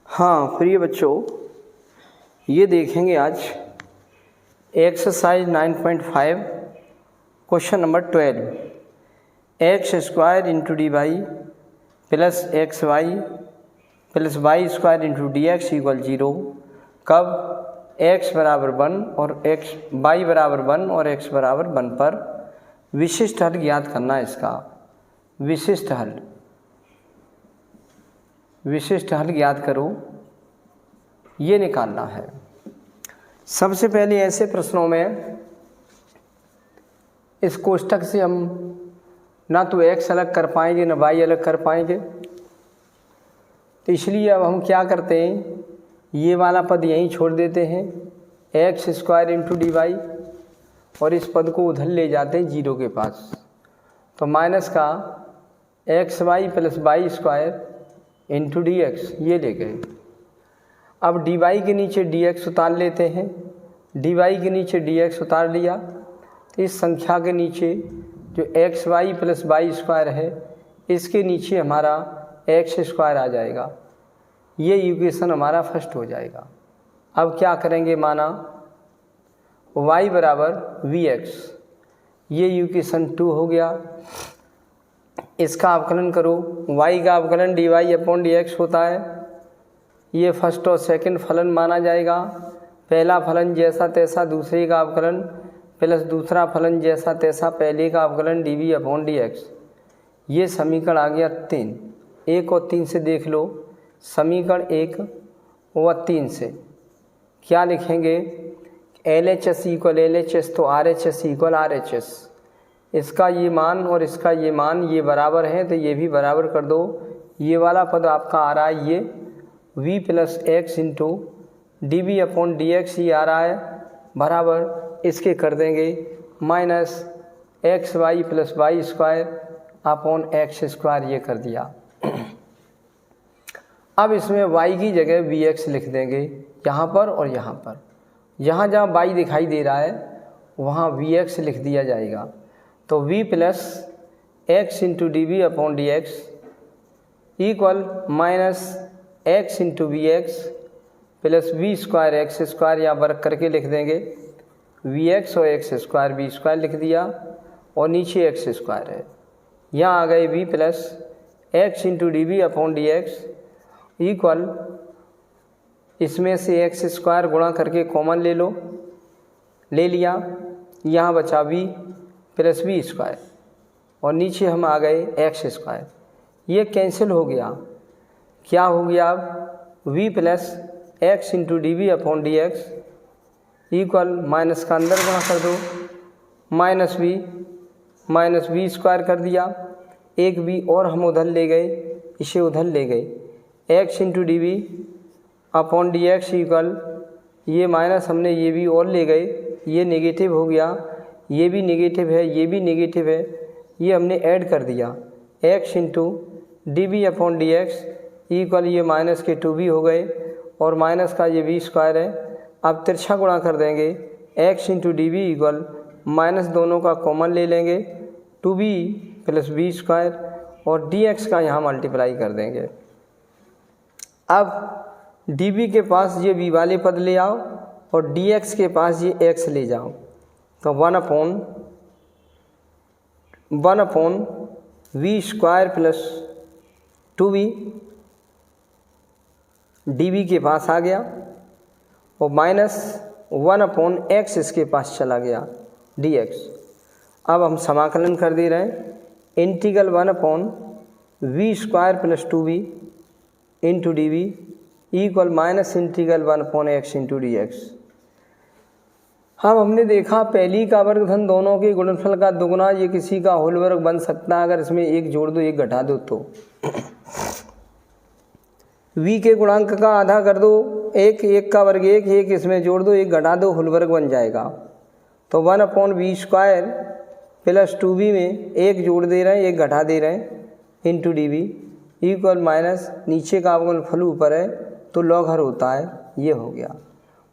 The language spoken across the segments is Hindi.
हाँ प्रिय बच्चों, ये देखेंगे आज exercise 9.5 question number 12। X square into d y plus x y plus y square into d x equal 0 कब एक्स बराबर 1 और एक्स वाई बराबर 1 और एक्स बराबर 1 पर विशिष्ट हल ज्ञात करना है। इसका विशिष्ट हल ज्ञात करो, ये निकालना है। सबसे पहले ऐसे प्रश्नों में इस कोष्ठक से हम ना तो x अलग कर पाएंगे ना y अलग कर पाएंगे, तो इसलिए अब हम क्या करते हैं, ये वाला पद यहीं छोड़ देते हैं x square into d y और इस पद को उधर ले जाते हैं 0 के पास। तो माइनस का x y plus y square into d x ये ले गए। अब डी वाई के नीचे डी एक्स उतार लेते हैं, डी वाई के नीचे डी एक्स उतार लिया तो इस संख्या के नीचे जो x y plus y square है इसके नीचे हमारा एक्स स्क्वायर आ जाएगा। ये इक्वेशन हमारा फर्स्ट हो जाएगा। अब क्या करेंगे, माना y बराबर वी एक्स, ये इक्वेशन 2 हो गया। इसका अवकलन करो, y का अवकलन d y upon d x होता है। ये फर्स्ट और सेकंड फलन माना जाएगा। पहला फलन जैसा तैसा दूसरे का अवकलन प्लस दूसरा फलन जैसा तैसा पहले का अवकलन d v upon d x. ये समीकरण आ गया 3। 1 और 3 से देख लो, समीकरण 1 और 3 से क्या लिखेंगे, L H S equal L H S तो R H S equal R H S. इसका ये मान और इसका ये मान ये बराबर है तो ये भी बराबर कर दो। ये वाला पद आपका आ रहा है ये v plus x into d v upon d x ही आ रहा है, बराबर इसके कर देंगे minus x y plus y square upon x square, ये कर दिया। अब इसमें y की जगह वी एक्स लिख देंगे यहाँ पर और यहाँ पर। जहाँ जहाँ y दिखाई दे रहा है वहाँ वी एक्स लिख दिया जाएगा। तो v plus x into d v upon d x equal minus x into v x plus v square x square, या वर्क करके लिख देंगे वी एक्स और एक्स स्क्वायर वी स्क्वायर लिख दिया और नीचे एक्स स्क्वायर है। यहाँ आ गए v plus x into d v upon d x equal, इसमें से एक्स स्क्वायर गुणा करके कॉमन ले लो, ले लिया, यहाँ बचा वी प्लस वी स्क्वायर और नीचे हम आ गए एक्स स्क्वायर। ये कैंसिल हो गया, क्या हो गया, अब v plus x into d v upon d x equal minus का अंदर गुणा कर दो माइनस वी स्क्वायर कर दिया। एक वी और हम उधर ले गए, इसे उधर ले गए, x into d v upon d x equal, ये माइनस हमने ये भी और ले गए, ये नेगेटिव हो गया, ये भी नेगेटिव है, ये भी नेगेटिव है, ये हमने ऐड कर दिया x into d v upon d x equal, ये माइनस के 2v हो गए और माइनस का ये वी स्क्वायर है। अब तिरछा गुणा कर देंगे, x into d v equal minus दोनों का कॉमन ले लेंगे 2v प्लस वी स्क्वायर और डी एक्स का यहाँ मल्टीप्लाई कर देंगे। अब डी वी के पास ये वी वाले पद ले आओ और डी एक्स के पास ये एक्स ले जाओ, तो 1 upon v square plus 2v d v के पास आ गया और माइनस 1 अपॉन एक्स इसके पास चला गया डी एक्स। अब हम समाकलन कर दे रहे हैं, integral 1 upon v square plus 2v into d v equal minus integral 1 upon x into d x. अब हमने देखा पहली का वर्ग धन दोनों के गुणनफल का दुगुना, ये किसी का होल वर्ग बन सकता है अगर इसमें एक जोड़ दो एक घटा दो तो। v के गुणांक का आधा कर दो, एक का वर्ग एक इसमें जोड़ दो एक घटा दो, होल वर्ग बन जाएगा। तो 1 upon v square plus 2v में एक जोड़ दे रहे हैं एक घटा दे रहे हैं into d v equal minus नीचे का अवगुणनफल ऊपर है तो लॉग हर होता है, ये हो गया।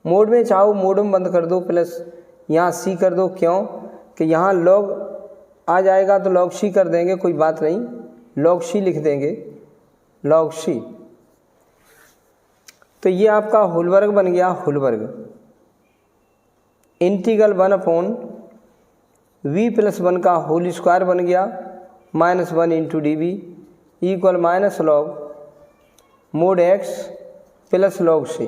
मोड में चाहो मोड में बंद कर दो, प्लस यहाँ सी कर दो, क्यों कि यहाँ लॉग आ जाएगा तो लॉग सी कर देंगे, कोई बात नहीं, लॉग सी लिख देंगे, लॉग सी। तो ये आपका होल वर्ग बन गया, होल वर्ग इंटीग्रल 1/v+1 का होल स्क्वायर बन गया -1 × dv equal -log mod x plus log c।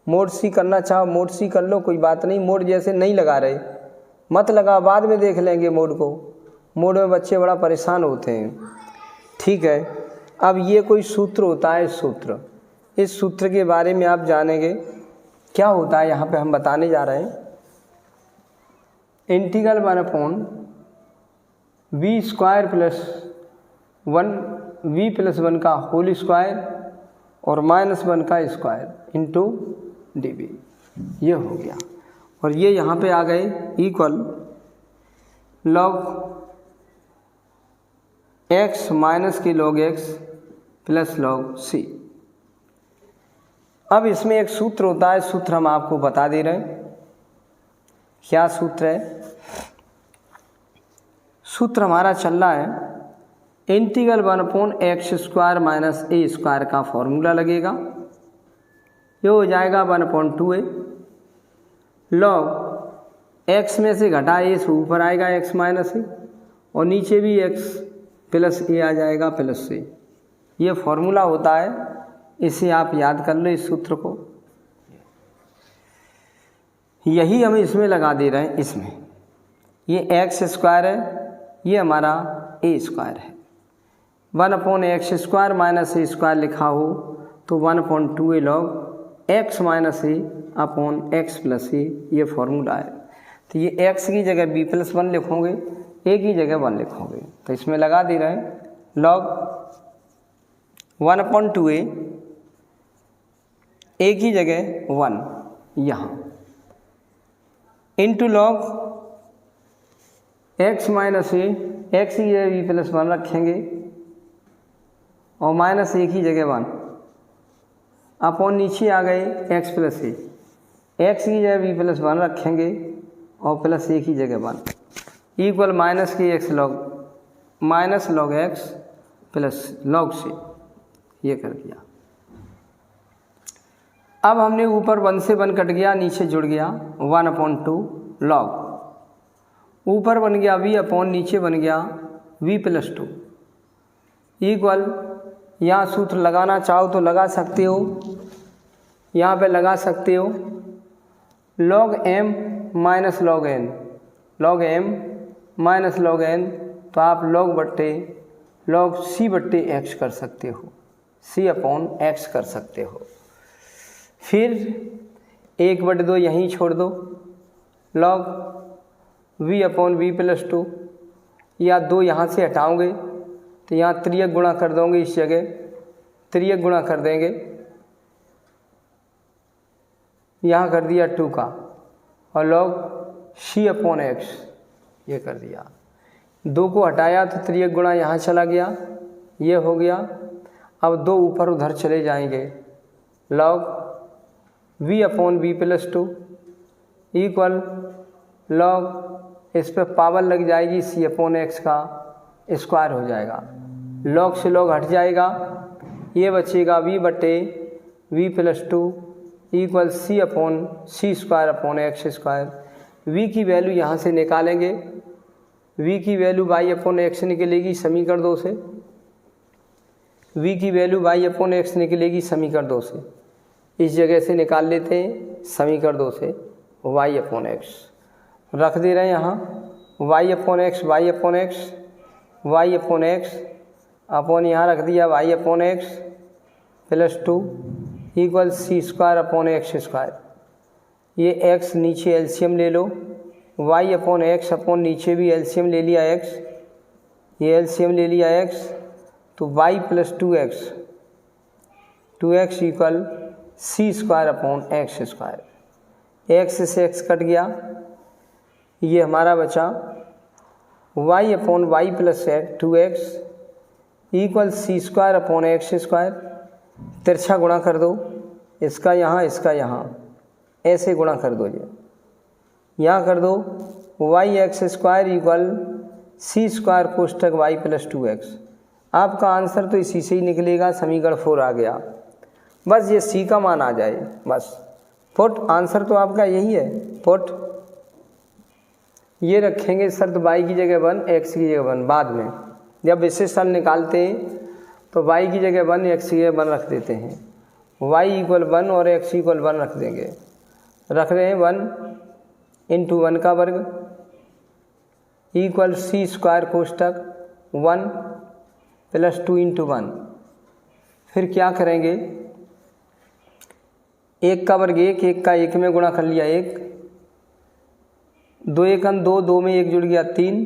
Mod c करना चाहो मोड सी कर लो, कोई बात नहीं। मोड जैसे नहीं लगा रहे मत लगा, बाद में देख लेंगे मोड को। मोड में बच्चे बड़ा परेशान होते हैं, ठीक है। अब ये कोई सूत्र होता है, सूत्र, इस सूत्र के बारे में आप जानेंगे क्या होता है, यहाँ पे हम बताने जा रहे हैं। इंटीग्रल 1/v² + 1 का होल स्क्वायर और -1 का स्क्वायर इंटू dv, ये हो गया। और ये यहाँ पे आ गए इक्वल log x माइनस की log x plus log c। अब इसमें एक सूत्र होता है, सूत्र हम आपको बता दे रहे हैं। क्या सूत्र है? सूत्र हमारा चल रहा है इंटीग्रल 1/x² - a² का फॉर्मूला लगेगा। ये हो जाएगा 1/2a log x में से घटा a से ऊपर आएगा x माइनस a और नीचे भी x प्लस a आ जाएगा प्लस c। ये फॉर्मूला होता है, इसे आप याद कर लो इस सूत्र को। यही हम इसमें लगा दे रहे हैं। इसमें ये x² है, ये हमारा a² है। 1/x² - a² लिखा हो तो 1/2a log x minus a upon x plus a, ये फॉर्मूला है। तो ये x की जगह b+1 लिखोगे, a की जगह 1 लिखोगे। तो इसमें लगा दे रहे हैं log 1/2a, a की जगह 1 यहाँ into log x minus a, x की जगह b+1 रखेंगे और माइनस a की जगह 1 अपॉन नीचे आ गए x प्लस a, x की जगह b+1 रखेंगे और प्लस a की जगह 1 इक्वल माइनस की x log x plus log c, ये कर दिया। अब हमने ऊपर 1 से 1 कट गया, नीचे जुड़ गया 1/2 log, ऊपर बन गया v अपॉन नीचे बन गया v+2 इक्वल, यहाँ सूत्र लगाना चाहो तो लगा सकते हो, यहाँ पे लगा सकते हो log m minus log n, log m minus log n, तो आप log c/x कर सकते हो, c/x कर सकते हो। फिर 1/2 यहीं छोड़ दो, log v/v+2 या 2 यहाँ से हटाओगे तो यहाँ त्रियक गुणा कर दोगे, इस जगह त्रियक गुणा कर देंगे, यहाँ कर दिया 2 का और log c/x, ये कर दिया। 2 को हटाया तो त्रियक गुणा यहाँ चला गया, ये हो गया। अब 2 ऊपर उधर चले जाएंगे, log v/v+2 इक्वल log, इस पर पावर लग जाएगी c/x का स्क्वायर हो जाएगा, log से log हट जाएगा, ये बचेगा v/v+2 इक्वल c/c²/x²। v की वैल्यू यहाँ से निकालेंगे, v की वैल्यू y/x निकलेगी समीकरण 2 से, v की वैल्यू y/x निकलेगी समीकरण 2 से, इस जगह से निकाल लेते हैं समीकरण 2 से y/x रख दे रहे हैं यहाँ y/x अपॉन यहाँ रख दिया y/x प्लस 2 इक्वल c²/x²। ये x नीचे एलसीएम ले लो, y/x अपॉन नीचे भी एलसीएम ले लिया x, ये एलसीएम ले लिया x, तो y plus 2x equal c²/x²। x से x कट गया, ये हमारा बचा y/y plus 2x equal c²/x²। तिरछा गुणा कर दो, इसका यहाँ इसका यहाँ, ऐसे गुणा कर दो, ये यहाँ कर दो y/x² इक्वल c² कोष्ठक y प्लस 2x। आपका आंसर तो इसी से ही निकलेगा, समीकरण 4 आ गया। बस ये सी का मान आ जाए बस। पुट आंसर तो आपका यही है, पुट ये रखेंगे शर्त y की जगह 1 x की जगह 1। बाद में जब विशिष्ट हल निकालते हैं तो y की जगह 1 x की जगह 1 रख देते हैं, y इक्वल 1 और x इक्वल 1 रख देंगे। रख रहे हैं 1 इंटू 1 का वर्ग इक्वल सी स्क्वायर कोष्टक 1 प्लस 2 इंटू 1। फिर क्या करेंगे, 1 का वर्ग 1, 1 का 1 में गुणा कर लिया 1, 2 1 2, 2 में 1 जुड़ गया 3,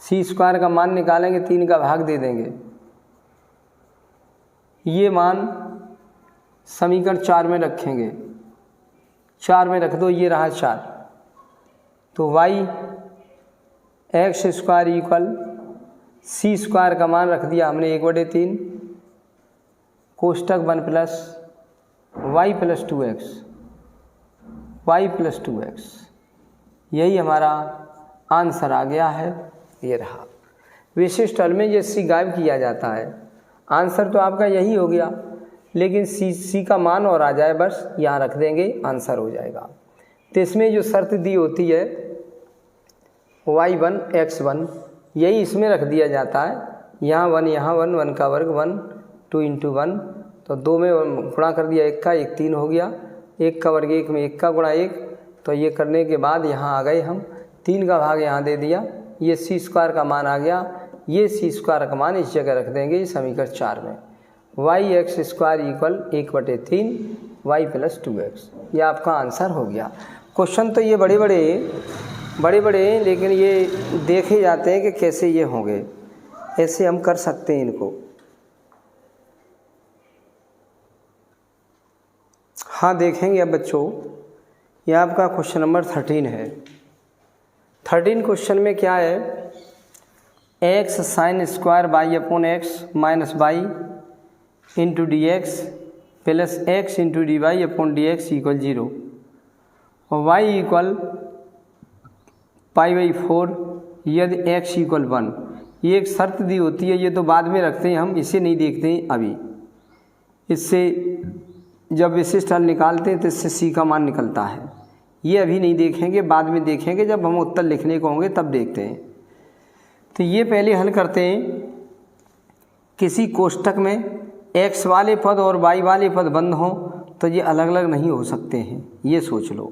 सी स्क्वायर का मान निकालेंगे, 3 का भाग दे देंगे। ये मान समीकरण 4 में रखेंगे, 4 में रख दो, ये रहा 4। तो y x square equal c square का मान रख दिया हमने 1/3 कोष्टक 1 plus y plus 2x, y plus 2x। यही हमारा आंसर आ गया है, ये रहा। विशिष्ट हल में ये सी गायब किया जाता है, आंसर तो आपका यही हो गया, लेकिन सी का मान और आ जाए बस यहाँ रख देंगे, आंसर हो जाएगा। तो इसमें जो शर्त दी होती है y1 x1, यही इसमें रख दिया जाता है। यहाँ 1 यहाँ 1, 1 का वर्ग 1, 2 इंटू 1, तो 2 में गुणा कर दिया 1 का 1, 3 हो गया, 1 का वर्ग 1 में 1 का गुणा 1। तो ये करने के बाद यहाँ आ गए हम, 3 का भाग यहाँ दे दिया, ये सी स्क्वायर का मान आ गया। ये सी स्क्वायर का मान इस जगह रख देंगे समीकरण 4 में। Y x square equal 1/3 y plus 2x, ये आपका आंसर हो गया। क्वेश्चन तो ये बड़े बड़े हैं, लेकिन ये देखे जाते हैं कि कैसे ये होंगे, ऐसे हम कर सकते हैं इनको। हाँ देखेंगे अब बच्चों, ये आपका क्वेश्चन नंबर 13 है। 13 क्वेश्चन में क्या है, x sine square y upon x minus y into d x plus x into d y upon d x equal 0 और वाई इक्वल π/4 यदि x इक्वल 1। ये एक शर्त दी होती है, ये तो बाद में रखते हैं हम, इसे नहीं देखते हैं अभी। इससे जब विशिष्ट हल निकालते हैं तो इससे c का मान निकलता है, ये अभी नहीं देखेंगे, बाद में देखेंगे जब हम उत्तर लिखने को होंगे तब देखते हैं। तो ये पहले हल करते हैं। किसी कोष्टक में x वाले पद और y वाले पद बंद हों तो ये अलग अलग नहीं हो सकते हैं, ये सोच लो।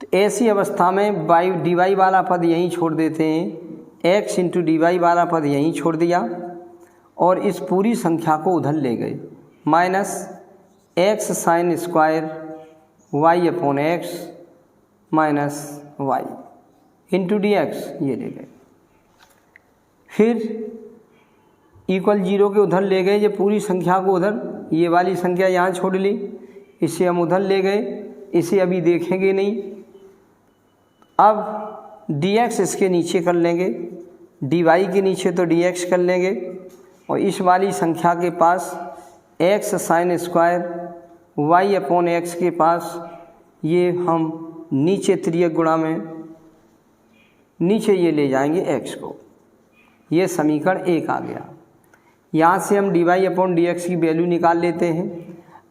तो ऐसी अवस्था में dy वाला पद यहीं छोड़ देते हैं, x इंटू डी वाई वाला पद यहीं छोड़ दिया और इस पूरी संख्या को उधर ले गए, minus x sine square y upon x minus y into d x, ये ले गए। फिर इक्वल 0 के उधर ले गए, ये पूरी संख्या को उधर, ये वाली संख्या यहाँ छोड़ ली, इसे हम उधर ले गए, इसे अभी देखेंगे नहीं। अब dx इसके नीचे कर लेंगे, dy के नीचे तो dx कर लेंगे और इस वाली संख्या के पास x sign square y upon x के पास ये हम नीचे त्रियक गुणा में नीचे ये ले जाएंगे x को, ये समीकरण 1 आ गया। यहाँ से हम dy अपॉन डी एक्स की वैल्यू निकाल लेते हैं।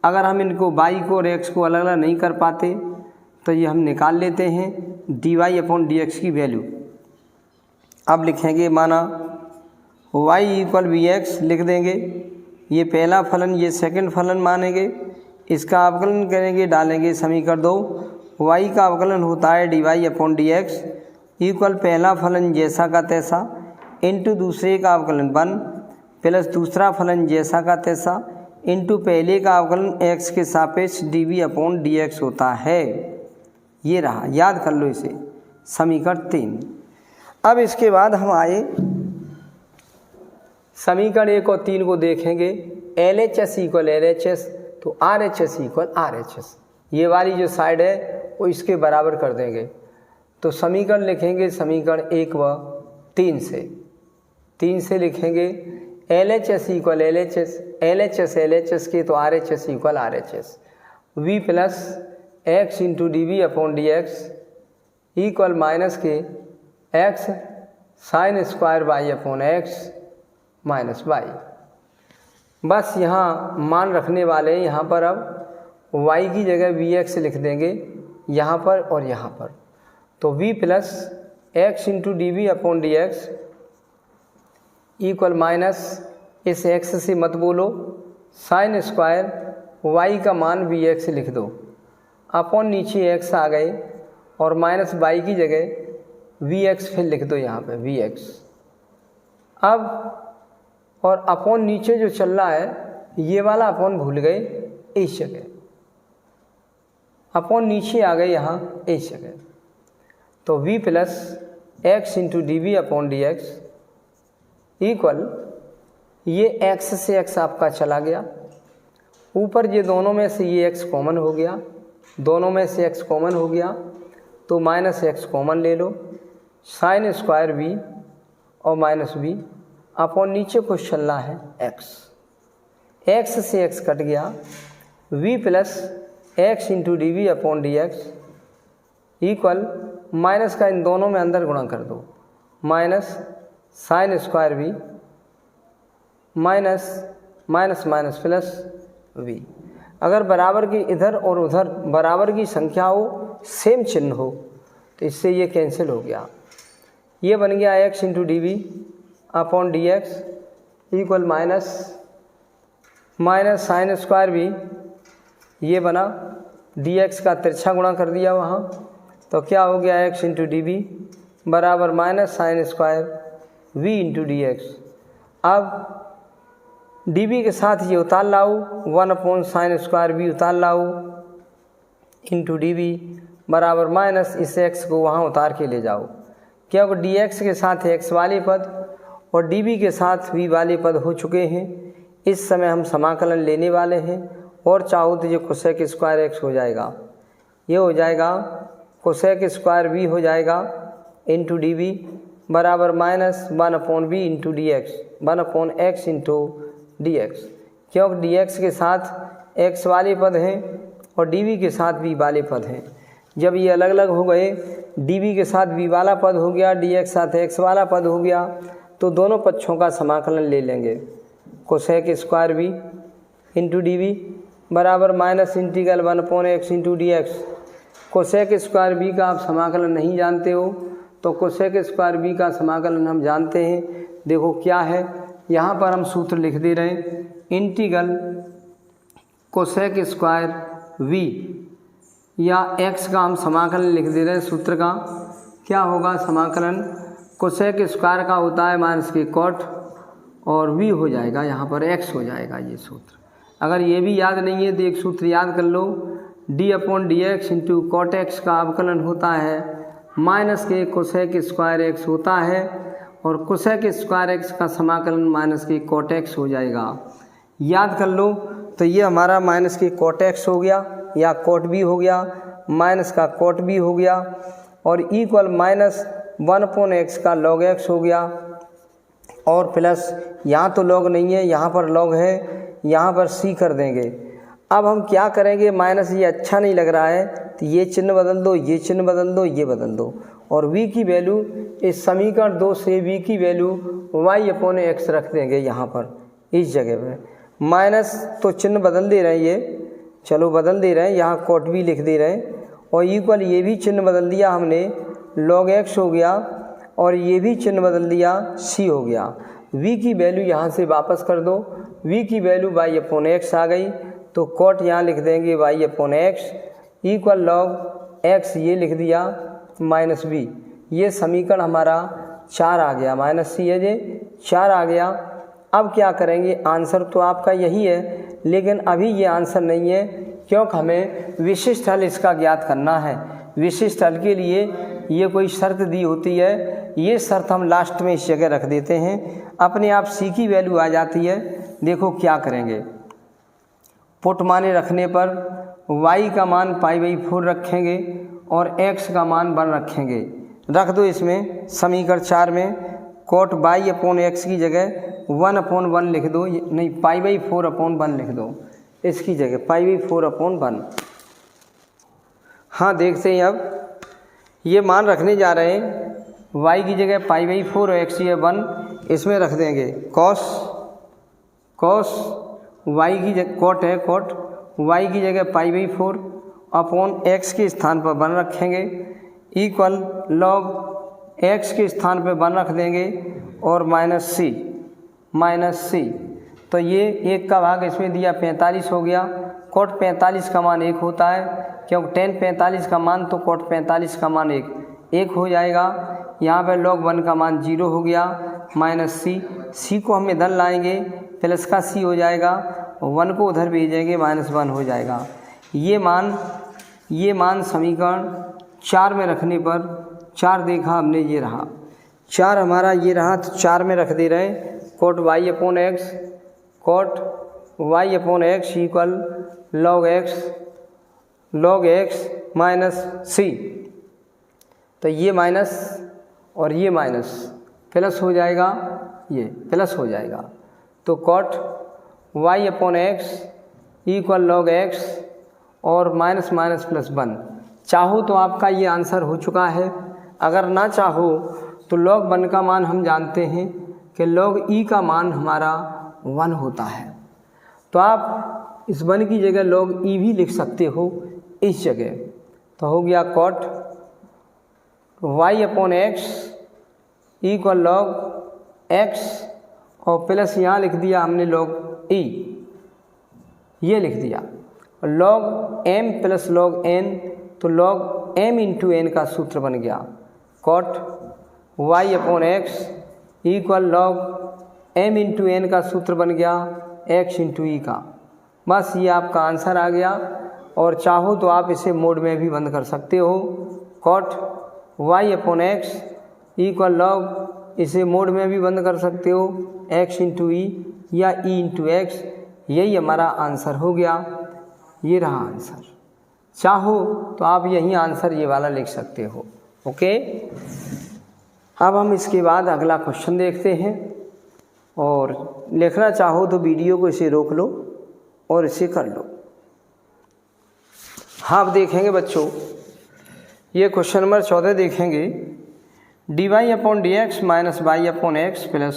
अगर हम इनको y को और x को अलग अलग नहीं कर पाते तो ये हम निकाल लेते हैं dy अपॉन डी एक्स की वैल्यू। अब लिखेंगे, माना y इक्वल vx लिख देंगे, ये पहला फलन ये सेकंड फलन मानेंगे, इसका अवकलन करेंगे, डालेंगे समीकरण 2। y का अवकलन होता है dy upon d x equal पहला फलन जैसा का तैसा इंटू दूसरे का अवकलन 1 प्लस दूसरा फलन जैसा का तैसा इंटू पहले का अवकलन x के सापेक्ष dv अपॉन dx होता है। ये रहा, याद कर लो इसे, समीकरण 3। अब इसके बाद हम आए समीकरण 1 और 3 को देखेंगे। LHS इक्वल LHS, तो RHS इक्वल RHS, ये वाली जो साइड है वो इसके बराबर कर देंगे। तो समीकरण लिखेंगे समीकरण 1 व 3 से लिखेंगे LHS इक्वल LHS के, तो RHS equal RHS, V plus x into d v upon d x equal minus के x sine square y upon x minus y. बस यहाँ मान रखने वाले हैं। यहाँ पर अब y की जगह vx लिख देंगे यहाँ पर और यहाँ पर। तो v plus x into d v upon d x equal minus इस x से मत बोलो, साइन स्क्वायर y का मान vx लिख दो, अपॉन नीचे x आ गए और माइनस y की जगह vx फिर लिख दो यहाँ पे vx। अब और अपॉन नीचे जो चल रहा है ये वाला अपॉन भूल गए इस जगह, अपॉन नीचे आ गए यहाँ इस जगह। तो v plus x into d v upon d x equal ये x से x आपका चला गया, ऊपर ये दोनों में से ये x कॉमन हो गया, दोनों में से x कॉमन हो गया तो माइनस x कॉमन ले लो, साइन स्क्वायर v और माइनस v अपॉन नीचे कुछ चल रहा है x से x कट गया, v plus x into d v upon d x equal minus का इन दोनों में अंदर गुणा कर दो, minus sine square v minus minus minus plus v। अगर बराबर की इधर और उधर बराबर की संख्या हो, सेम चिन्ह हो, तो इससे ये कैंसिल हो गया। ये बन गया x into d v upon d x equal minus minus sine square v, ये बना डी एक्स का तिरछा गुणा कर दिया वहाँ, तो क्या हो गया एक्स इंटू डी वी बराबर minus sine square v into d x. अब डी वी के साथ ये उतार लाओ, 1 अपॉन साइन स्क्वायर v उतार लाओ इंटू डी वी बराबर माइनस इस x को वहाँ उतार के ले जाओ, क्योंकि डी एक्स के साथ x वाले पद और डी वी के साथ v वाले पद हो चुके हैं। इस समय हम समाकलन लेने वाले हैं और चाहो तो ये कोसेक स्क्वायर x हो जाएगा, ये हो जाएगा कोसेक स्क्वायर v हो जाएगा इंटू डी वी बराबर minus 1 upon v into d x, 1 upon x into d x, क्योंकि डी एक्स के साथ x वाले पद हैं और डी वी के साथ v वाले पद हैं। जब ये अलग अलग हो गए, डी वी के साथ v वाला पद हो गया, डी एक्स साथ x वाला पद हो गया, तो दोनों पक्षों का समाकलन ले लेंगे। Cosec square v into d v बराबर minus integral 1 upon x into d x. Cosec square v का आप समाकलन नहीं जानते हो तो कोसेक स्क्वायर v का समाकलन हम जानते हैं। देखो क्या है, यहाँ पर हम सूत्र लिख दे रहे हैं, इंटीग्रल कोसेक स्क्वायर v या x का हम समाकलन लिख दे रहे हैं। सूत्र का क्या होगा, समाकलन कोसेक स्क्वायर का होता है माइनस के कॉट और v हो जाएगा यहाँ पर x हो जाएगा ये सूत्र। अगर ये भी याद नहीं है तो एक सूत्र याद कर लो, d upon d x into cot x का अवकलन होता है माइनस के कोसेक स्क्वायर x होता है और कोसेक स्क्वायर x का समाकलन माइनस के कॉट एक्स हो जाएगा। याद कर लो, तो ये हमारा माइनस के कॉट एक्स हो गया या कॉट b हो गया, माइनस का कॉट b हो गया और इक्वल माइनस 1 अपॉन एक्स का लॉग x हो गया और प्लस यहाँ तो लॉग नहीं है, यहाँ पर लॉग है, यहाँ पर c कर देंगे। अब हम क्या करेंगे, माइनस ये अच्छा नहीं लग रहा है तो ये चिन्ह बदल दो, ये चिन्ह बदल दो, ये बदल दो और v की वैल्यू इस समीकरण 2 से v की वैल्यू y अपॉन एक्स रख देंगे यहाँ पर इस जगह पर। माइनस तो चिन्ह बदल दे रहे हैं, ये चलो बदल दे रहे हैं, यहाँ कॉट v लिख दे रहे हैं और इक्वल ये भी चिन्ह बदल दिया हमने, log x हो गया और ये भी चिन्ह बदल दिया, c हो गया। v की वैल्यू यहाँ से वापस कर दो, v की वैल्यू y अपॉन एक्स आ गई तो कॉट यहाँ लिख देंगे y upon x equal log x ये लिख दिया माइनस v। ये समीकरण हमारा 4 आ गया, माइनस c है ये 4 आ गया। अब क्या करेंगे, आंसर तो आपका यही है लेकिन अभी ये आंसर नहीं है क्योंकि हमें विशिष्ट हल इसका ज्ञात करना है। विशिष्ट हल के लिए ये कोई शर्त दी होती है, ये शर्त हम लास्ट में इस जगह रख देते हैं, अपने आप c की वैल्यू आ जाती है। देखो क्या करेंगे, पुट माने रखने पर y का मान π/4 रखेंगे और x का मान 1 रखेंगे। रख दो इसमें समीकरण 4 में, कोट y अपॉन एक्स की जगह 1 अपॉन 1 लिख दो, नहीं π/4 अपॉन 1 लिख दो, इसकी जगह π/4 अपॉन 1। हाँ देखते हैं, अब ये मान रखने जा रहे हैं, y की जगह π/4 और x की जगह 1, इसमें रख देंगे cos वाई की जगह कॉट है, कॉट वाई की जगह π/4 अपॉन एक्स के स्थान पर 1 रखेंगे इक्वल लॉग एक्स के स्थान पर 1 रख देंगे और माइनस सी। तो ये 1 का भाग इसमें दिया 45 हो गया। कॉट 45 का मान 1 होता है, क्योंकि tan 45 का मान तो कॉट 45 का मान 1 हो जाएगा। यहाँ पे log 1 का मान 0 हो गया माइनस सी को हम इधर लाएंगे प्लस का सी हो जाएगा, 1 को उधर भेजेंगे -1 हो जाएगा। ये मान समीकरण 4 में रखने पर 4 देखा हमने, ये रहा 4 हमारा, ये रहा। तो 4 में रख दे रहे हैं cot y upon x equal log x minus c. तो ये माइनस और ये माइनस प्लस हो जाएगा, ये प्लस हो जाएगा। तो cot y upon x equal log x और माइनस प्लस 1। चाहो तो आपका ये आंसर हो चुका है, अगर ना चाहो तो log 1 का मान हम जानते हैं कि log e का मान हमारा 1 होता है। तो आप इस 1 की जगह log e भी लिख सकते हो इस जगह। तो हो गया cot y upon x equal log x और प्लस यहाँ लिख दिया हमने log e, ये लिख दिया। log m plus log n, तो log m इंटू n का सूत्र बन गया cot y upon x equal log m into n का सूत्र बन गया x इंटू ई का। बस ये आपका आंसर आ गया। और चाहो तो आप इसे मोड में भी बंद कर सकते हो, cot y upon x equal log, इसे मोड में भी बंद कर सकते हो x इंटू ई या e इंटू एक्स। यही हमारा आंसर हो गया, ये रहा आंसर। चाहो तो आप यही आंसर ये वाला लिख सकते हो। ओके, अब हम इसके बाद अगला क्वेश्चन देखते हैं। और लिखना चाहो तो वीडियो को इसे रोक लो और इसे कर लो। हाँ, अब देखेंगे बच्चों, ये क्वेश्चन नंबर 14 देखेंगे। dy upon d x minus y upon x plus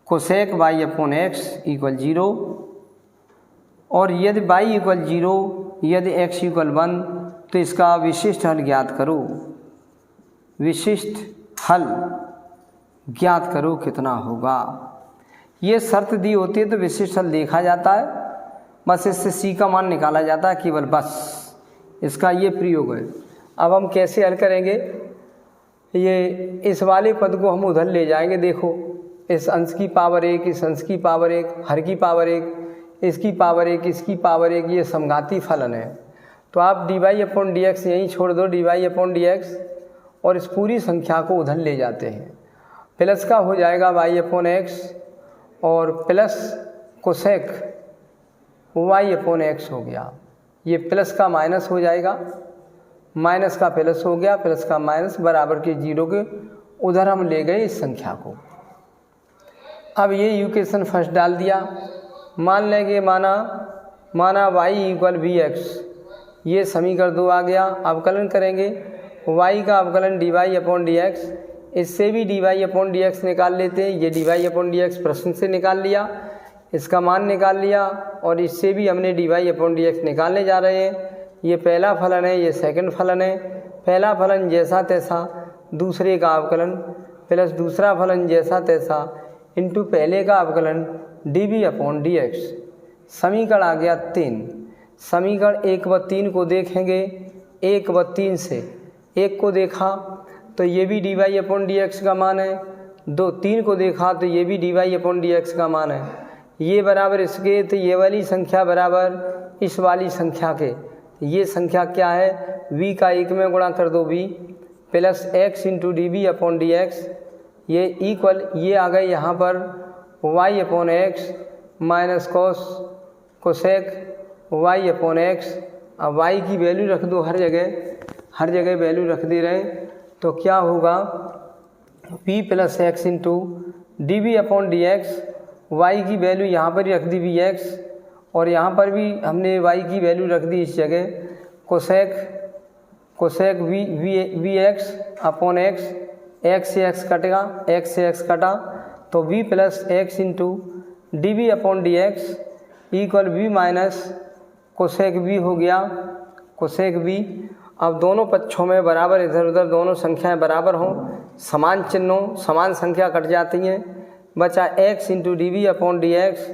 cosec y upon x equal 0। और यदि y इक्वल 0, यदि x इक्वल 1, तो इसका विशिष्ट हल ज्ञात करो। विशिष्ट हल ज्ञात करो कितना होगा। ये शर्त दी होती है तो विशिष्ट हल देखा जाता है, बस इससे c का मान निकाला जाता है केवल, बस इसका ये प्रयोग है। अब हम कैसे हल करेंगे, ये इस वाले पद को हम उधर ले जाएंगे। देखो, इस अंश की पावर 1, इस अंश की पावर 1, हर की पावर 1, इसकी पावर 1, इसकी पावर 1, ये समघाती फलन है। तो आप dy अपॉन डी एक्स यहीं छोड़ दो, dy अपॉन डी एक्स, और इस पूरी संख्या को उधर ले जाते हैं। प्लस का हो जाएगा y अपॉन एक्स और plus cosec y upon x हो गया। ये प्लस का माइनस हो जाएगा, माइनस का प्लस हो गया, प्लस का माइनस बराबर के 0 के उधर हम ले गए इस संख्या को। अब ये इक्वेशन फर्स्ट डाल दिया। मान लेंगे माना y इक्वल वी एक्स, ये समीकरण 2 आ गया। अवकलन करेंगे, y का अवकलन dy अपॉन डी एक्स, इससे भी dy अपॉन डी एक्स निकाल लेते हैं। ये dy अपॉन डी एक्स प्रश्न से निकाल लिया, इसका मान निकाल लिया, और इससे भी हमने dy अपॉन डी एक्स निकालने जा रहे हैं। ये पहला फलन है, ये सेकंड फलन है। पहला फलन जैसा तैसा, दूसरे का अवकलन प्लस दूसरा फलन जैसा तैसा इंटू पहले का अवकलन dv अपॉन डी एक्स। समीकरण आ गया 3। समीकरण 1 व 3 को देखेंगे। 1 व 3 से 1 को देखा तो ये भी dy अपॉन डी एक्स का मान है, 3 को देखा तो ये भी dy अपॉन डी एक्स का मान है। ये बराबर इसके, तो ये वाली संख्या बराबर इस वाली संख्या के। ये संख्या क्या है, v का 1 में गुणा कर दो v plus x into d v upon d x, ये इक्वल, ये आ गए यहाँ पर y upon x minus cosec y upon x. अब y की वैल्यू रख दो हर जगह वैल्यू रख दे रहे हैं, तो क्या होगा p plus x into d v upon d x. Y की वैल्यू यहाँ पर ही रख दी वी एक्स, और यहाँ पर भी हमने y की वैल्यू रख दी इस जगह cosec v x upon x. x से x कटेगा, x से x कटा, तो v plus x into d v upon d x equal v minus cosec v हो गया, कोसेक बी। अब दोनों पक्षों में बराबर, इधर उधर दोनों संख्याएं बराबर हों, समान चिन्हों, समान संख्या कट जाती हैं, बचा x into d v upon d x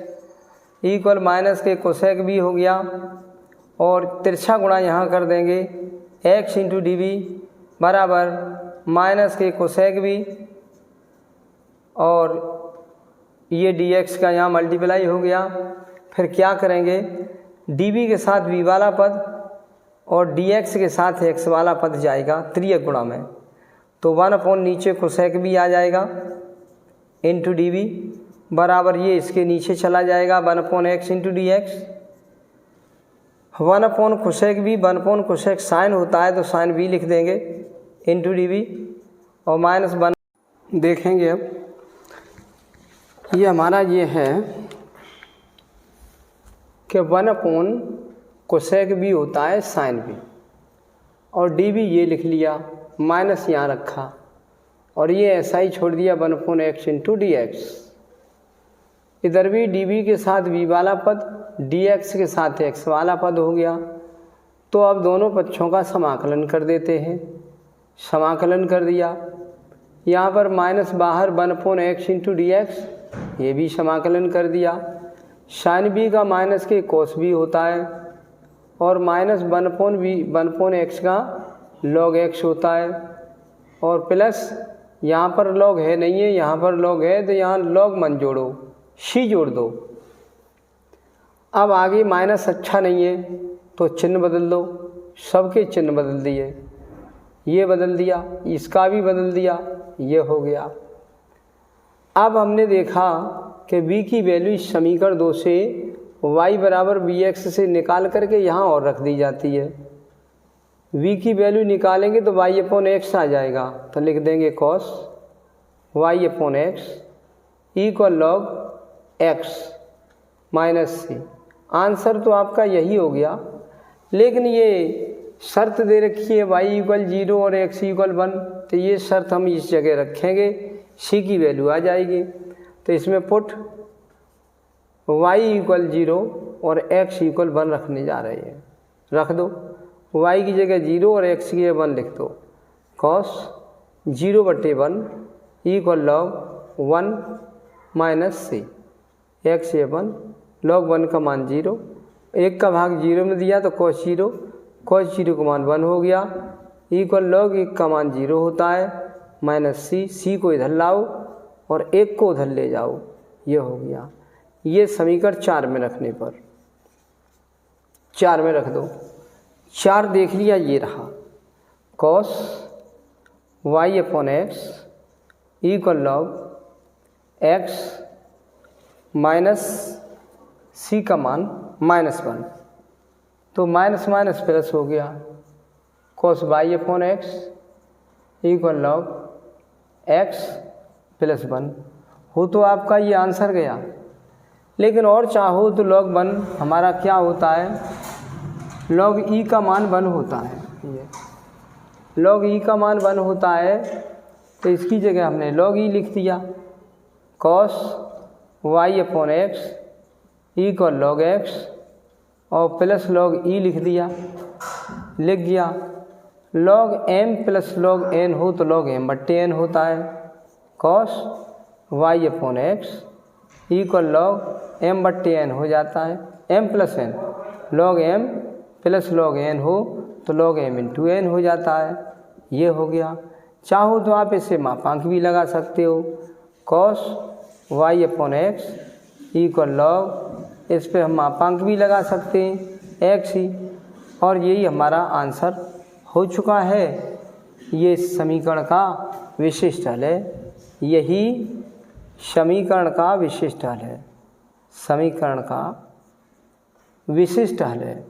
equal minus के कोसेक बी हो गया, और तिरछा गुणा यहाँ कर देंगे x इंटू डी वी बराबर माइनस के कोसेक बी, और ये dx का यहाँ मल्टीप्लाई हो गया। फिर क्या करेंगे, dv के साथ v वाला पद और dx के साथ x वाला पद जाएगा त्रियक गुणा में, तो 1 अपॉन नीचे कोसेक भी आ जाएगा इंटू डी वी बराबर ये इसके नीचे चला जाएगा 1 upon x into d x. 1 upon cosec भी 1 अपॉन कोसेक साइन होता है तो साइन भी लिख देंगे इंटू डी वी, और माइनस 1 देखेंगे। अब ये हमारा ये है कि 1 अपॉन कोसेक भी होता है साइन भी, और डी वी ये लिख लिया, माइनस यहाँ रखा, और ये ऐसा ही छोड़ दिया 1 upon x into d x. इधर भी डी वी के साथ v वाला पद, डी एक्स के साथ x वाला पद हो गया। तो अब दोनों पक्षों का समाकलन कर देते हैं, समाकलन कर दिया। यहाँ पर माइनस बाहर 1 upon x into d x, ये भी समाकलन कर दिया। साइन बी का माइनस के कोस भी होता है, और माइनस 1 अपॉन एक्स का लॉग एक्स होता है, और प्लस यहाँ पर लॉग है नहीं है, यहाँ पर लॉग है, तो यहाँ लॉग मन जोड़ो, सी जोड़ दो। अब आगे माइनस अच्छा नहीं है तो चिन्ह बदल दो, सबके चिन्ह बदल दिए, ये बदल दिया, इसका भी बदल दिया, ये हो गया। अब हमने देखा कि v की वैल्यू इस समीकरण 2 से y बराबर बी एक्स से निकाल करके यहाँ और रख दी जाती है। v की वैल्यू निकालेंगे तो y अपॉन एक्स आ जाएगा, तो लिख देंगे cos y upon x equal log x minus c. Answer तो आपका यही हो गया, लेकिन ये शर्त दे रखी है y इक्वल 0 और x इक्वल 1, तो ये शर्त हम इस जगह रखेंगे, c की वैल्यू आ जाएगी। तो इसमें पुट y इक्वल 0 और x इक्वल 1 रखने जा रहे हैं, रख दो। y की जगह 0 और x की जगह 1 लिख दो, कॉस 0/1 इक्वल लॉग 1 माइनस सी, x ये 1 लॉग 1 का मान 0, 1 का भाग 0 में दिया तो कॉस 0, कॉस 0 का मान 1 हो गया, इक्वल लॉग 1 का मान 0 होता है, माइनस सी, सी को इधर लाओ और 1 को उधर ले जाओ, ये हो गया। ये समीकरण 4 में रखने पर, 4 में रख दो। 4 देख लिया, ये रहा cos y upon x equal log x minus c का मान -1, तो माइनस माइनस प्लस हो गया, cos y upon x equal log x plus 1 हो, तो आपका ये आंसर गया। लेकिन और चाहो तो log 1 हमारा क्या होता है, log e का मान 1 होता है, ये log e का मान 1 होता है, तो इसकी जगह हमने log e लिख दिया, cos y upon x equal log x, और प्लस log e लिख दिया, लिख गया। log m plus log n हो तो log m/n होता है, cos y upon x equal log m/n हो जाता है, m plus n, log m plus log n हो तो log m इंटू n हो जाता है, ये हो गया। चाहो तो आप इसे मापांक भी लगा सकते हो, cos y upon x equal log, इस पे हम मापांक भी लगा सकते हैं x ही, और यही हमारा आंसर हो चुका है। ये समीकरण का विशिष्ट हल है, यही समीकरण का विशिष्ट हल है, समीकरण का विशिष्ट हल है,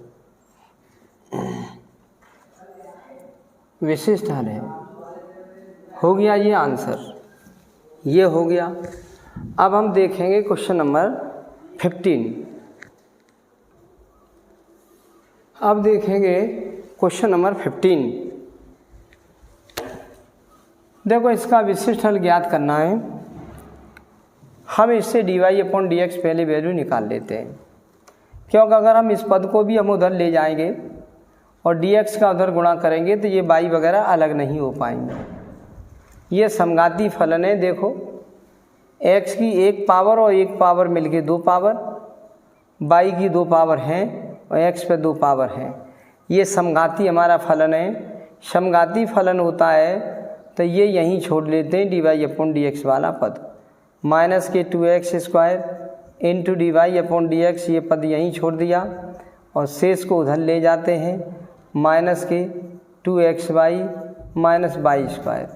विशिष्ट हल है। हो गया ये आंसर, ये हो गया। अब हम देखेंगे क्वेश्चन नंबर 15। अब देखेंगे क्वेश्चन नंबर 15। देखो, इसका विशिष्ट हल ज्ञात करना है। हम इससे dy अपॉन dx पहले वैल्यू निकाल लेते हैं। क्योंकि अगर हम इस पद को भी हम उधर ले जाएंगे और dx का उधर गुणा करेंगे तो ये y वगैरह अलग नहीं हो पाएंगे। ये समघाती फलन है। देखो x की एक पावर और एक पावर मिलके 2 पावर, y की 2 पावर हैं और x पे 2 पावर हैं। ये समघाती हमारा फलन है। समघाती फलन होता है तो ये यहीं छोड़ लेते हैं dy/dx वाला पद, माइनस के 2x² इंटू dy/dx, ये पद यहीं छोड़ दिया और शेष को उधर ले जाते हैं, माइनस के 2xy माइनस y²,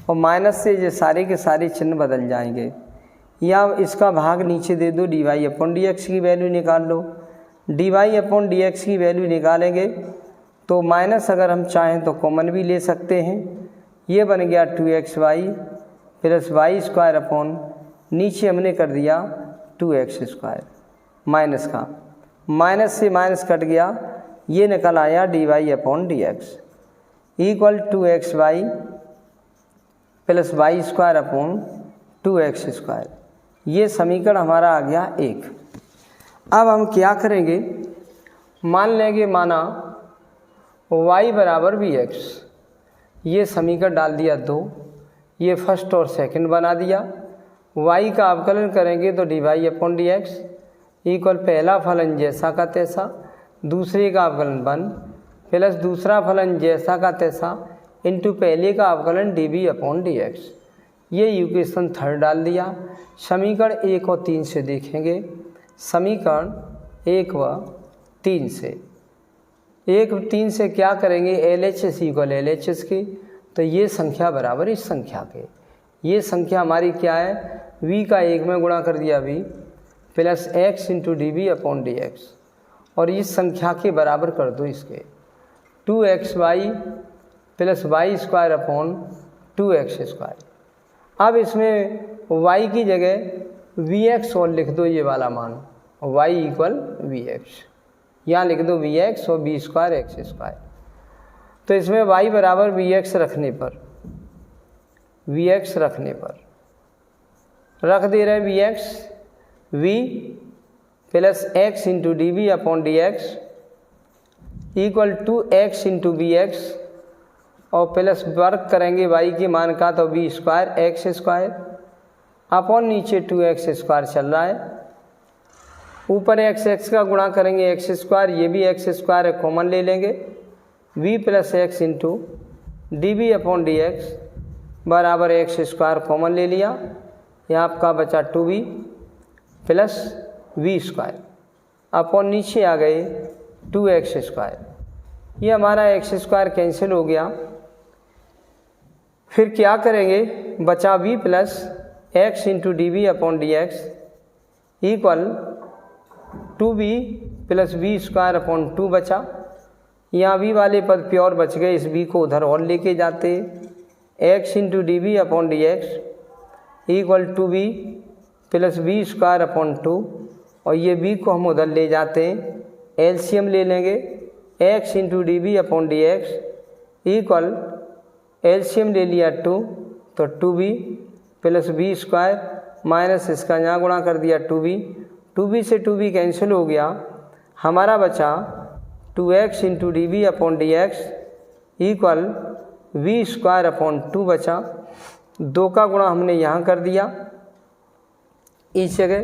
और माइनस से ये सारे के सारे चिन्ह बदल जाएंगे। या इसका भाग नीचे दे दो, dy/dx की वैल्यू निकाल लो। dy/dx की वैल्यू निकालेंगे तो माइनस अगर हम चाहें तो कॉमन भी ले सकते हैं। ये बन गया 2xy प्लस y² अपॉन नीचे हमने कर दिया 2x² माइनस का, माइनस से माइनस कट गया, ये निकल आया dy/dx equal 2xy plus y² upon 2x²। ये समीकरण हमारा आ गया 1। अब हम क्या करेंगे, मान लेंगे माना y बराबर vx, ये समीकरण डाल दिया 2, ये फर्स्ट और सेकंड बना दिया। y का अवकलन करेंगे तो dy/dx इक्वल पहला फलन जैसा का तैसा, दूसरे का अवकलन 1 प्लस दूसरा फलन जैसा का तैसा इंटू पहले का अवकलन dv/dx। ये इक्वेशन 3 डाल दिया। समीकरण 1 और 3 से देखेंगे। समीकरण 1 व 3 से, 1 और 3 से क्या करेंगे, LHS इक्वल LHS की, तो ये संख्या बराबर इस संख्या के। ये संख्या हमारी क्या है, v का 1 में गुणा कर दिया v plus x into dv/dx, और इस संख्या के बराबर कर दो इसके 2xy plus y² upon 2x²। अब इसमें y की जगह vx और लिख दो, ये वाला मान y इक्वल vx, यहाँ लिख दो vx और v² x²। तो इसमें y बराबर vx रखने पर, vx रखने पर रख दे रहे vx, v plus x into dv/dx equal to x into vx, और प्लस वर्ग करेंगे y के मान का तो v² x² अपॉन नीचे 2x² चल रहा है, ऊपर x का गुणा करेंगे x², ये भी x² है, कॉमन ले लेंगे, v plus x into dv/dx बराबर x² कॉमन ले लिया, यहाँ आपका बचा 2v प्लस v² अपॉन नीचे आ गए 2x²। ये हमारा x² कैंसिल हो गया। फिर क्या करेंगे, बचा v plus x into dv/dx equal 2v plus v² upon 2 बचा। यहाँ v वाले पद प्योर बच गए, इस v को उधर और लेके जाते, x into dv/dx equal 2v plus v² upon 2, और ये v को हम उधर ले जाते हैं, एलसीएम ले लेंगे, x into dv/dx equal LCM ले लिया 2, तो 2v प्लस v² माइनस इसका यहाँ गुणा कर दिया 2v से 2v कैंसिल हो गया, हमारा बचा 2x into dv/dx equal v² upon 2 बचा। 2 का गुणा हमने यहाँ कर दिया, इस जगह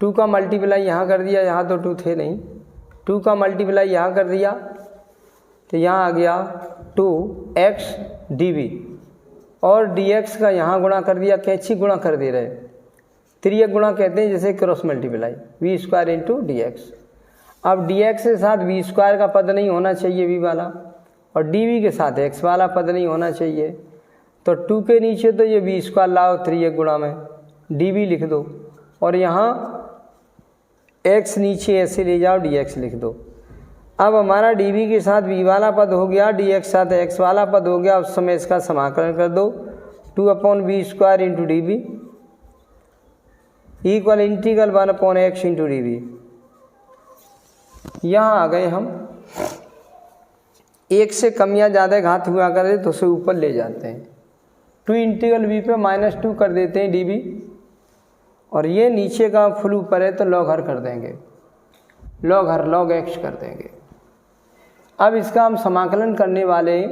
2 का मल्टीप्लाई यहाँ कर दिया, यहाँ तो 2 थे नहीं, 2 का मल्टीप्लाई यहाँ कर दिया तो यहाँ आ गया 2x dv, और dx का यहाँ गुणा कर दिया, कैंची गुणा कर दे रहे, त्रियक गुणा कहते हैं जैसे cross multiply, v² into dx। अब dx के साथ v² का पद नहीं होना चाहिए v वाला, और dv के साथ x वाला पद नहीं होना चाहिए, तो 2 के नीचे तो ये v² लाओ त्रियक गुणा में, dv लिख दो, और यहाँ x नीचे ऐसे ले जाओ dx लिख दो। अब हमारा dv के साथ v वाला पद हो गया, dx के साथ x वाला पद हो गया, उस समय इसका समाकलन कर दो, 2/v² into dv equal integral 1/x into dv। यहाँ आ गए हम, एक से कम या ज़्यादा घात हुआ करे तो उसे ऊपर ले जाते हैं, 2 इंटीग्रल v पे -2 कर देते हैं dv, और ये नीचे का फुल ऊपर है तो लॉग हर कर देंगे, लॉग हर लॉग एक्स कर देंगे। अब इसका हम समाकलन करने वाले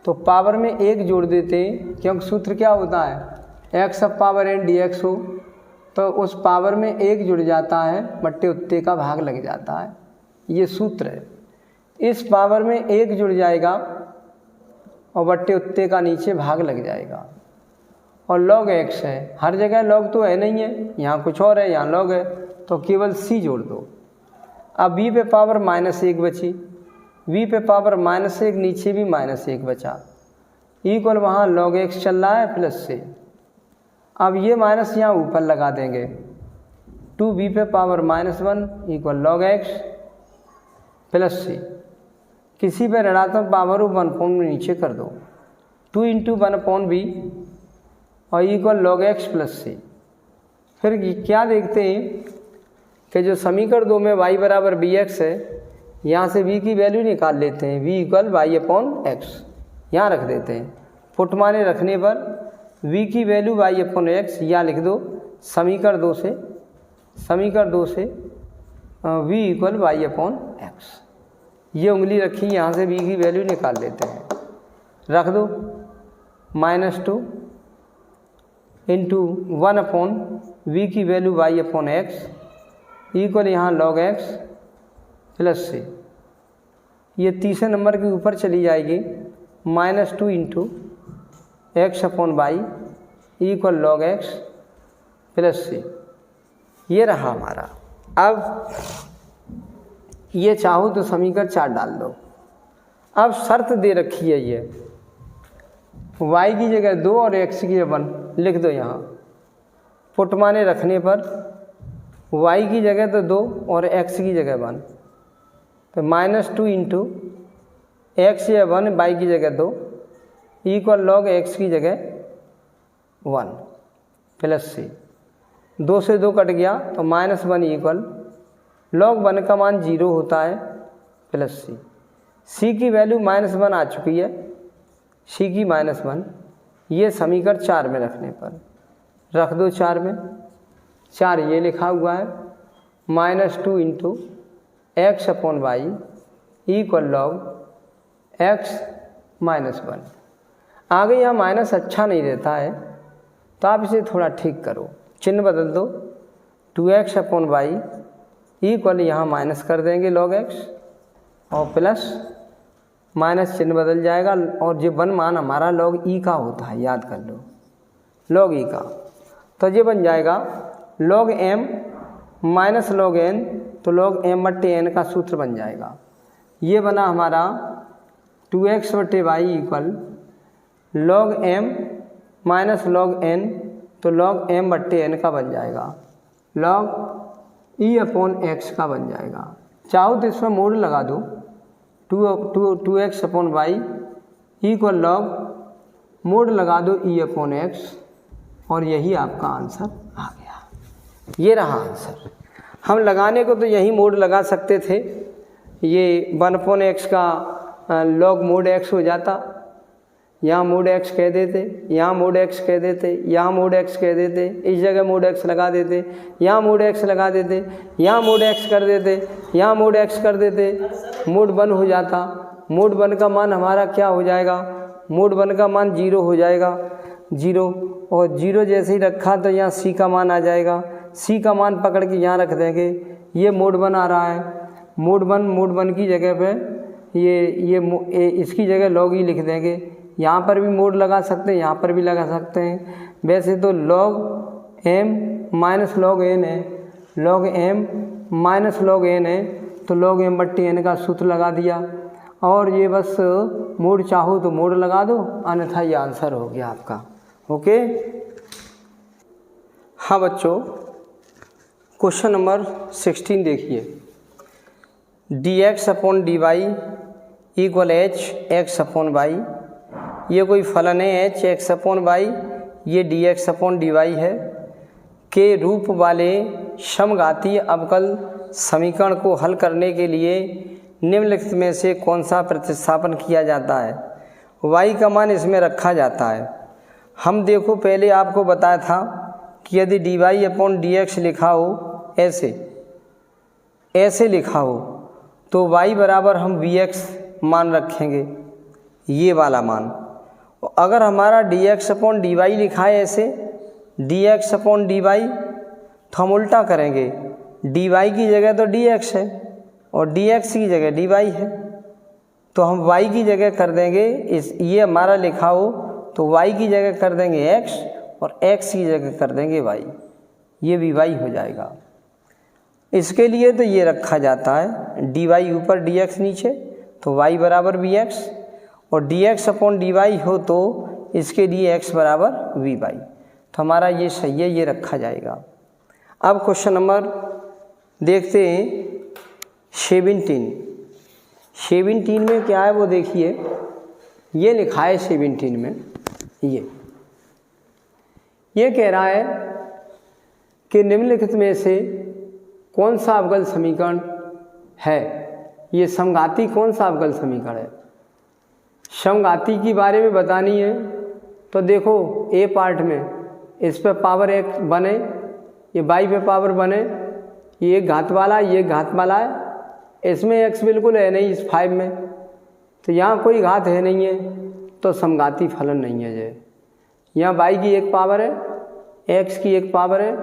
तो पावर में 1 जोड़ देते हैं, क्योंकि सूत्र क्या होता है एक्स अब पावर एन डी एक्स हो, तो उस पावर में 1 जुड़ जाता है बट्टे उत्ते का भाग लग जाता है, ये सूत्र है। इस पावर में 1 जुड़ जाएगा और बट्टे उत्ते का नीचे भाग लग जाएगा, और लॉग एक्स है, हर जगह लॉग तो है नहीं है, यहाँ कुछ और है, यहाँ लॉग है, तो केवल सी जोड़ दो। अब b पे पावर -1 बची, v पे पावर -1 नीचे भी -1 बचा, इक्वल वहाँ log x चल रहा है प्लस से। अब ये माइनस यहाँ ऊपर लगा देंगे, 2b पे power -1 equal log x plus से। किसी पे ऋणात्मक पावर 1 में नीचे कर दो, 2 × 1/b और इक्वल log x प्लस से। फिर क्या देखते हैं कि जो समीकरण 2 में y बराबर bx है, यहाँ से v की वैल्यू निकाल लेते हैं, v इक्वल y/x यहाँ रख देते हैं। फुट माने रखने पर v की वैल्यू y/x यहाँ लिख दो समीकरण 2 से, v इक्वल y/x। ये उंगली रखी, यहाँ से v की वैल्यू निकाल लेते हैं, रख दो -2 × 1/v की वैल्यू y/x इक्वल यहाँ log x प्लस से। ये तीसरे नंबर के ऊपर चली जाएगी, -2 × x/y equal log x plus से। ये रहा हमारा। अब ये चाहो तो समीकरण 4 डाल दो। अब शर्त दे रखी है, ये y की जगह 2 और x की जगह 1 लिख दो। यहाँ फुट माने रखने पर y की जगह तो 2 और x की जगह 1, तो -2 × x या 1 y की जगह 2 इक्वल log x की जगह 1 प्लस से। 2 से 2 कट गया तो -1 इक्वल log 1 का मान 0 होता है प्लस सी। सी की वैल्यू -1 आ चुकी है, सी की -1, ये समीकरण 4 में रखने पर रख दो। 4 में 4 ये लिखा हुआ है, -2 × x/y इक्वल log x -1। आगे यहाँ माइनस अच्छा नहीं रहता है, तो आप इसे थोड़ा ठीक करो, चिन्ह बदल दो, 2x/y इक्वल यहाँ माइनस कर देंगे log x और प्लस माइनस चिन्ह बदल जाएगा, और जो 1 मान हमारा log e का होता है, याद कर लो log e का, तो ये बन जाएगा log m minus log n, तो log m/n का सूत्र बन जाएगा। ये बना हमारा 2x/y equal log m minus log n, तो log m/n का बन जाएगा, log e/x का बन जाएगा। चाहो तो इसमें मोड लगा दो, 2x/y इक्वल log मोड लगा दो e/x, और यही आपका आंसर आ गया। ये रहा आंसर। हम लगाने को तो यही मोड लगा सकते थे, ये 1/x का log मोड x हो जाता, यहाँ मोड x कह देते, यहाँ मोड x कह देते, यहाँ मोड x कह देते, इस जगह मोड x लगा देते, यहाँ मोड x लगा देते, यहाँ मोड x कर देते, यहाँ मोड x कर देते, मोड 1 हो जाता। मोड 1 का मान हमारा क्या हो जाएगा, मोड 1 का मान 0 हो जाएगा, 0, और 0 जैसे ही रखा तो यहाँ c का मान आ जाएगा, c का मान पकड़ के यहाँ रख देंगे। ये मोड 1 आ रहा है, मोड 1 की जगह पे ये इसकी जगह log e लिख देंगे। यहाँ पर भी मोड लगा सकते हैं, यहाँ पर भी लगा सकते हैं। वैसे तो log m minus log n है, log m minus log n है, तो log m/n का सूत्र लगा दिया, और ये बस मोड चाहो तो मोड लगा दो, अन्यथा ये आंसर हो गया आपका। ओके। हाँ बच्चों, क्वेश्चन नंबर 16 देखिए, dx/dy इक्वल h(x/y), ये कोई फलन है h(x/y), ये dx/dy है, के रूप वाले समघातीय अवकल समीकरण को हल करने के लिए निम्नलिखित में से कौन सा प्रतिस्थापन किया जाता है। y का मान इसमें रखा जाता है। हम देखो पहले आपको बताया था कि यदि dy/dx लिखा हो ऐसे, ऐसे लिखा हो तो y बराबर हम vx मान रखेंगे, ये वाला मान। और अगर हमारा dx अपॉन dy लिखा है ऐसे, dx अपॉन dy, तो हम उल्टा करेंगे, dy की जगह तो dx है और dx की जगह dy है, तो हम y की जगह कर देंगे ये हमारा लिखा हो तो y की जगह कर देंगे x और x की जगह कर देंगे y, ये भी y हो जाएगा। इसके लिए तो ये रखा जाता है dy ऊपर dx नीचे, तो y बराबर vx, और dx अपॉन dy हो तो इसके लिए x बराबर vy, तो हमारा ये सही है, ये रखा जाएगा। अब क्वेश्चन नंबर देखते हैं 17 में क्या है वो देखिए, ये लिखा है 17 में, ये कह रहा है कि निम्नलिखित में से कौन सा अवकल समीकरण है, ये समघाती कौन सा अवकल समीकरण है। समघाती की बारे में बतानी है तो देखो ए पार्ट में इस पे पावर एक बने, ये बाई पे पावर बने, ये एक घात वाला ये एक घात वाला है, इसमें x बिल्कुल है नहीं इस 5 में, तो यहाँ कोई घात है नहीं है तो समघाती फलन नहीं है। ये यहाँ y की एक पावर है, x की एक पावर है,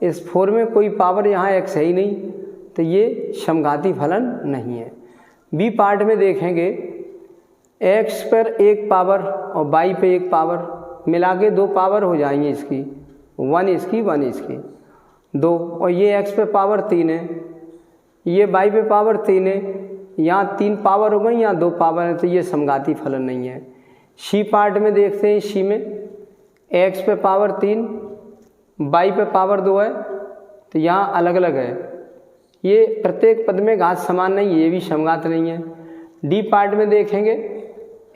इस 4 में कोई पावर यहाँ x है ही नहीं, तो ये समघाती फलन नहीं है। बी पार्ट में देखेंगे x पर एक पावर और y पे एक पावर मिला के 2 पावर हो जाएंगी इसकी, 1 इसकी 1 इसकी 2, और ये x पे पावर 3 है, ये y पे पावर 3 है, यहाँ 3 पावर हो गई, यहाँ 2 पावर है, तो ये समघाती फलन नहीं है। सी पार्ट में देखते हैं, सी में x पे पावर 3 y पे पावर 2 है, तो यहाँ अलग अलग है, ये प्रत्येक पद में घात समान नहीं, ये भी समघात नहीं है। डी पार्ट में देखेंगे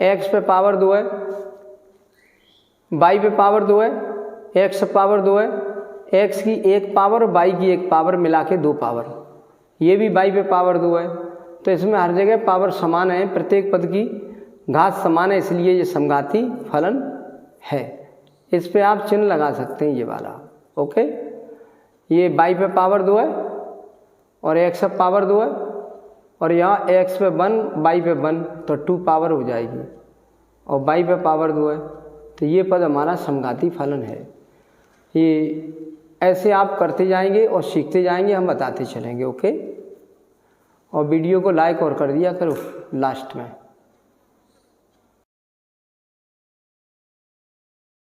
x पे पावर 2 है, y पे पावर 2 है, x पावर 2 है, x की एक पावर और y की एक पावर मिला के 2 पावर, ये भी y पे पावर 2 है, तो इसमें हर जगह पावर समान है, प्रत्येक पद की घात समान है, इसलिए ये समघाती फलन है। इस पे आप चिन्ह लगा सकते हैं ये वाला, ओके। ये y पे पावर 2 है और x पावर 2 है, और यहाँ x पे 1 y पे 1, तो 2 पावर हो जाएगी, और y पे पावर 2 है, तो ये पद हमारा समघाती फलन है। ये ऐसे आप करते जाएंगे और सीखते जाएंगे, हम बताते चलेंगे, ओके। और वीडियो को लाइक और कर दिया करो लास्ट में।